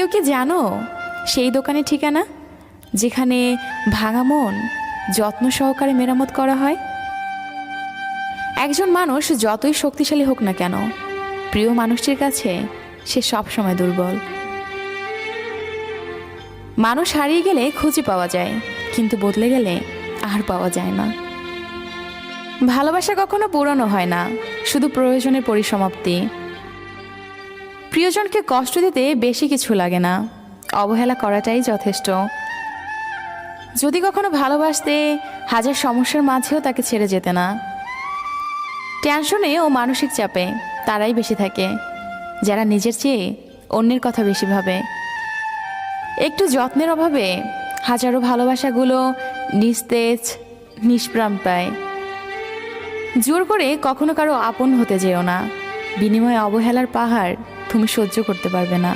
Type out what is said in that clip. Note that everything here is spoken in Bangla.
কেউ কি জানো সেই দোকানের ঠিকানা, যেখানে ভাঙা মন যত্ন সহকারে মেরামত করা হয়? একজন মানুষ যতই শক্তিশালী হোক না কেন, প্রিয় মানুষটির কাছে সে সবসময় দুর্বল। মানুষ হারিয়ে গেলে খুঁজে পাওয়া যায়, কিন্তু বদলে গেলে আর পাওয়া যায় না। ভালোবাসা কখনো পুরনো হয় না, শুধু প্রয়োজনের পরিসমাপ্তি। প্রিয়জনকে কষ্ট দিতে বেশি কিছু লাগে না, অবহেলা করাটাই যথেষ্ট। যদি কখনো ভালোবাসতে, হাজার সমস্যার মাঝেও তাকে ছেড়ে যেতে না। টেনশনে ও মানসিক চাপে তারাই বেশি থাকে, যারা নিজের চেয়ে অন্যের কথা বেশি ভাবে। একটু যত্নের অভাবে হাজারো ভালোবাসাগুলো নিস্তেজ, নিষ্প্রাণ পায়। জোর করে কখনো কারো আপন হতে যেও না, বিনিময়ে অবহেলার পাহাড় তুমি সহ্য করতে পারবে না।